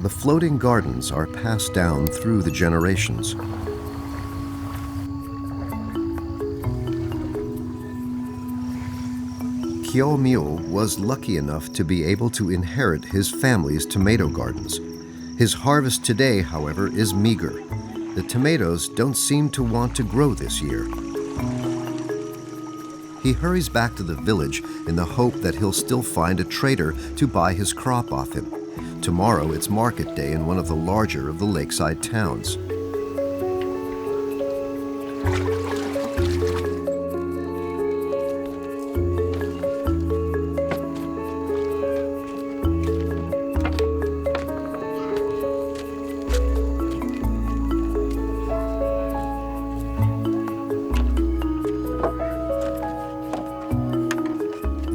The floating gardens are passed down through the generations. Kyo Myo was lucky enough to be able to inherit his family's tomato gardens. His harvest today, however, is meager. The tomatoes don't seem to want to grow this year. He hurries back to the village in the hope that he'll still find a trader to buy his crop off him. Tomorrow it's market day in one of the larger of the lakeside towns.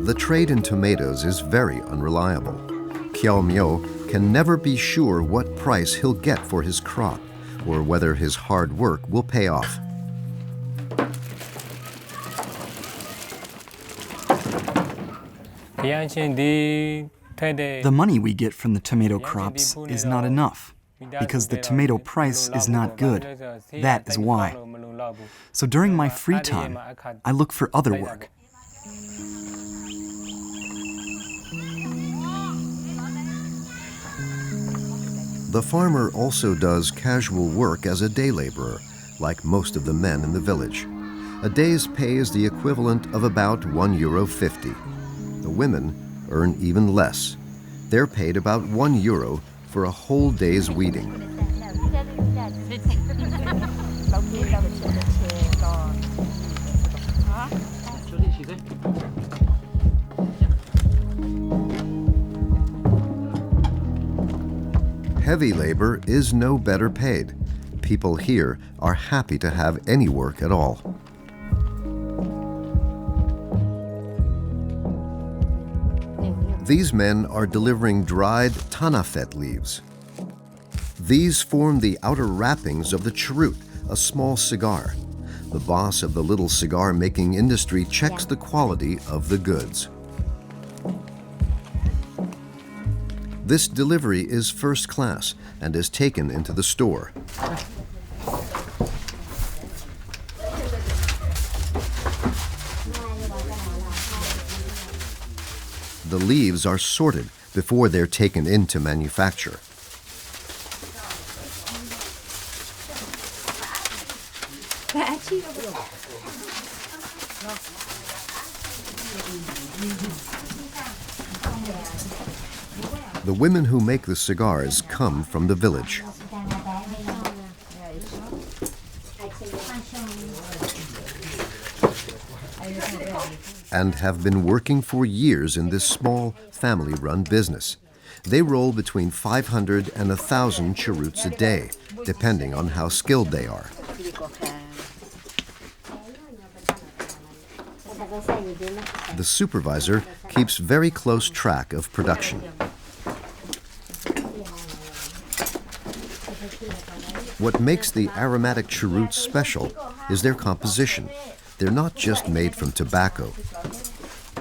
The trade in tomatoes is very unreliable. Kyo Myo can never be sure what price he'll get for his crop or whether his hard work will pay off. The money we get from the tomato crops is not enough because the tomato price is not good. That is why. So during my free time, I look for other work. The farmer also does casual work as a day laborer, like most of the men in the village. A day's pay is the equivalent of about €1.50. The women earn even less. They're paid about €1 for a whole day's weeding. Heavy labor is no better paid. People here are happy to have any work at all. These men are delivering dried tanafet leaves. These form the outer wrappings of the cheroot, a small cigar. The boss of the little cigar-making industry checks the quality of the goods. This delivery is first class and is taken into the store. The leaves are sorted before they're taken into manufacture. The women who make the cigars come from the village. And have been working for years in this small, family-run business. They roll between 500 and 1,000 cheroots a day, depending on how skilled they are. The supervisor keeps very close track of production. What makes the aromatic cheroots special is their composition. They're not just made from tobacco.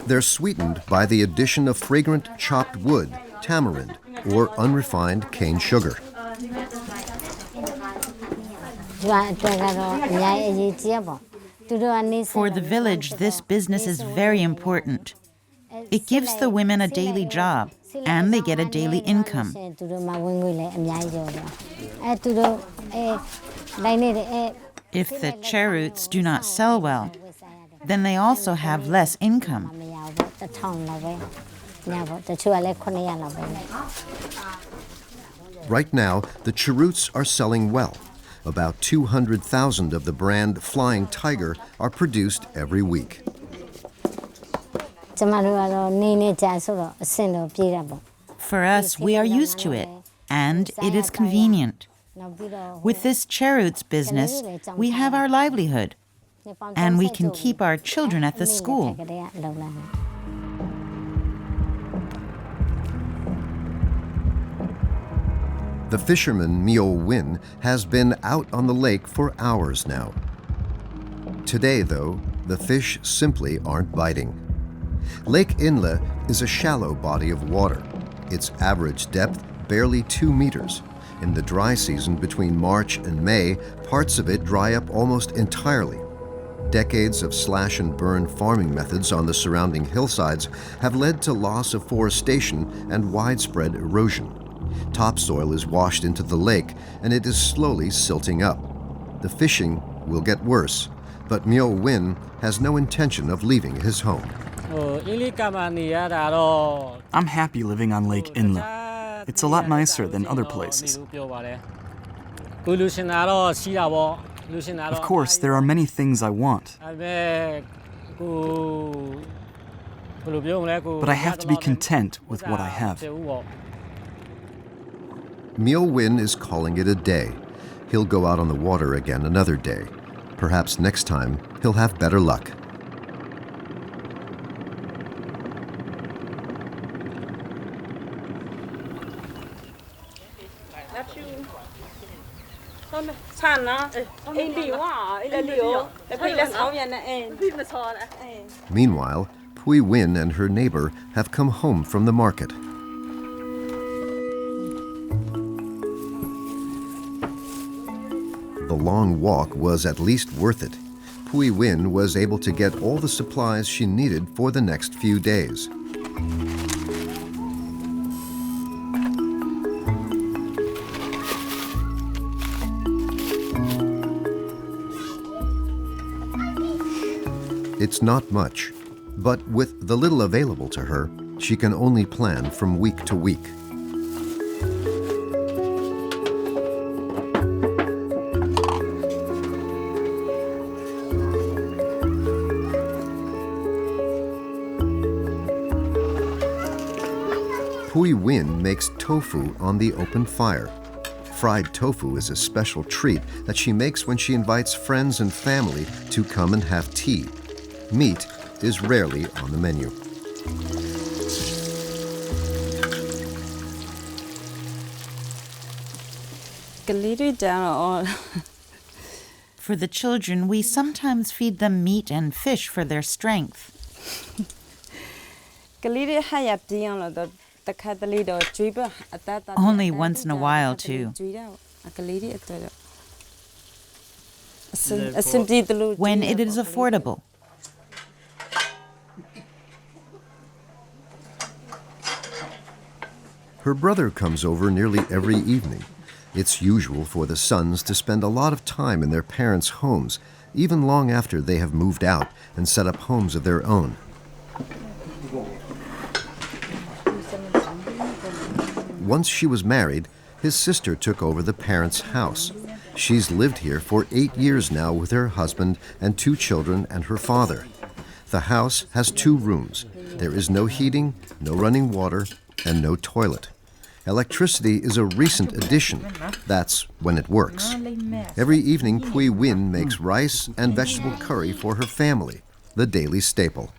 They're sweetened by the addition of fragrant chopped wood, tamarind, or unrefined cane sugar. For the village, this business is very important. It gives the women a daily job, and they get a daily income. If the cheroots do not sell well, then they also have less income. Right now, the cheroots are selling well. About 200,000 of the brand Flying Tiger are produced every week. For us, we are used to it, and it is convenient. With this cheroots business, we have our livelihood, and we can keep our children at the school. The fisherman Myo Win has been out on the lake for hours now. Today, though, the fish simply aren't biting. Lake Inle is a shallow body of water. Its average depth barely 2 meters. In the dry season between March and May, parts of it dry up almost entirely. Decades of slash-and-burn farming methods on the surrounding hillsides have led to loss of forestation and widespread erosion. Topsoil is washed into the lake, and it is slowly silting up. The fishing will get worse, but Myo Win has no intention of leaving his home. I'm happy living on Lake Inle. It's a lot nicer than other places. Of course, there are many things I want. But I have to be content with what I have. Myo Win is calling it a day. He'll go out on the water again another day. Perhaps next time he'll have better luck. Meanwhile, Pui Win and her neighbor have come home from the market. The long walk was at least worth it. Pui Win was able to get all the supplies she needed for the next few days. It's not much, but with the little available to her, she can only plan from week to week. Pui Win makes tofu on the open fire. Fried tofu is a special treat that she makes when she invites friends and family to come and have tea. Meat is rarely on the menu. For the children, we sometimes feed them meat and fish for their strength. Only once in a while, too. When it is affordable. Her brother comes over nearly every evening. It's usual for the sons to spend a lot of time in their parents' homes, even long after they have moved out and set up homes of their own. Once she was married, his sister took over the parents' house. She's lived here for 8 years now with her husband and 2 children and her father. The house has 2 rooms. There is no heating, no running water, and no toilet. Electricity is a recent addition. That's when it works. Every evening, Pui Win makes rice and vegetable curry for her family, the daily staple.